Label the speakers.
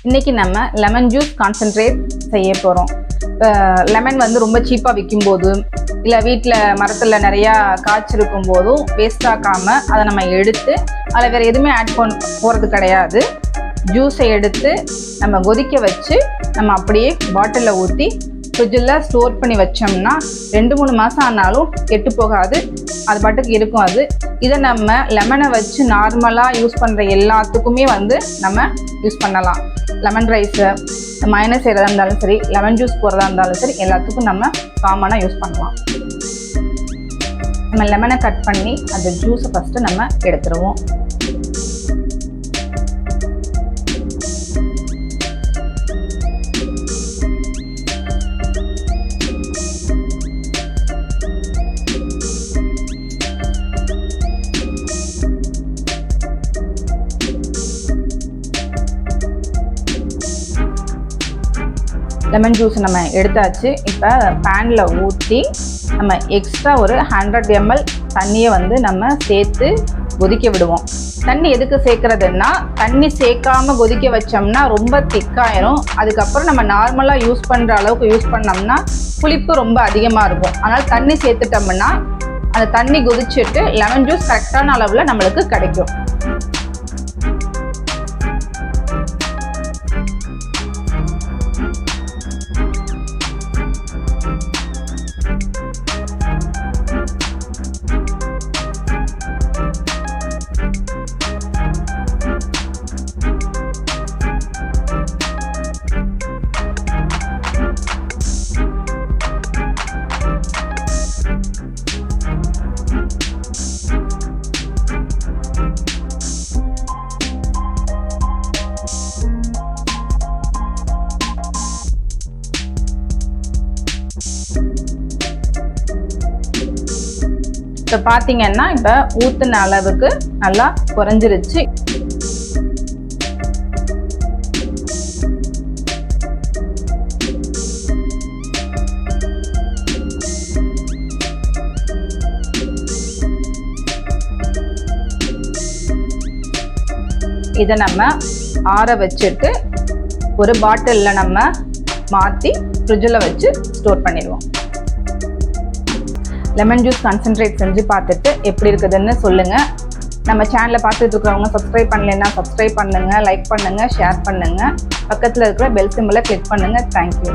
Speaker 1: இன்றைக்கி நம்ம lemon juice concentrate செய்ய போகிறோம். லெமன் வந்து ரொம்ப சீப்பாக விற்கும்போது இல்லை வீட்டில் மரத்தில் நிறையா காய்ச்சிருக்கும் போதும் வேஸ்ட் ஆக்காமல் அதை நம்ம எடுத்து அதில் வேறு எதுவுமே ஆட் போகிறது கிடையாது. ஜூஸை எடுத்து நம்ம கொதிக்க வச்சு நம்ம அப்படியே பாட்டிலில் ஊற்றி ஃப்ரிட்ஜில் ஸ்டோர் பண்ணி வச்சோம்னா 2-3 மாதம் ஆனாலும் கெட்டு போகாது, அது பாட்டுக்கு இருக்கும். இதை நம்ம லெமனை வச்சு நார்மலாக யூஸ் பண்ணுற எல்லாத்துக்குமே வந்து நம்ம யூஸ் பண்ணலாம். லெமன் ரைஸு, மயனஸ் செய்கிறதா இருந்தாலும் சரி, லெமன் ஜூஸ் போடுறதா இருந்தாலும் சரி, எல்லாத்துக்கும் நம்ம காமனாக யூஸ் பண்ணலாம். நம்ம லெமனை கட் பண்ணி அந்த ஜூஸை ஃபஸ்ட்டு நம்ம எடுத்துருவோம். லெமன் ஜூஸ் நம்ம எடுத்தாச்சு. இப்போ பேனில் ஊற்றி நம்ம எக்ஸ்ட்ரா ஒரு 100 ml தண்ணியை வந்து நம்ம சேர்த்து கொதிக்க விடுவோம். தண்ணி எதுக்கு சேர்க்குறதுன்னா, தண்ணி சேர்க்காம கொதிக்க வச்சோம்னா ரொம்ப திக்காயிரும். அதுக்கப்புறம் நம்ம நார்மலாக யூஸ் பண்ணுற அளவுக்கு யூஸ் பண்ணோம்னா புளிப்பு ரொம்ப அதிகமாக இருக்கும். அதனால் தண்ணி சேர்த்துட்டோம்னா அந்த தண்ணி கொதிச்சுட்டு லெமன் ஜூஸ் கரெக்டான அளவில் நம்மளுக்கு கிடைக்கும். இப்போ பார்த்தீங்கன்னா இப்போ ஊற்றின அளவுக்கு நல்லா குறைஞ்சிருச்சு. இதை நம்ம ஆற வச்சுட்டு ஒரு பாட்டிலில் நம்ம மாற்றி ஃப்ரிட்ஜில் வச்சு ஸ்டோர் பண்ணிடுவோம். லெமன் ஜூஸ் கான்சென்ட்ரேட் செஞ்சு பார்த்துட்டு எப்படி இருக்குதுன்னு சொல்லுங்கள். நம்ம சேனலை பார்த்துட்டு இருக்கிறவங்க சப்ஸ்கிரைப் பண்ணலைன்னா சப்ஸ்கிரைப் பண்ணுங்கள், லைக் பண்ணுங்கள், ஷேர் பண்ணுங்கள். பக்கத்தில் இருக்கிற பெல் சிம்பிளை கிளிக் பண்ணுங்கள். தேங்க்யூ.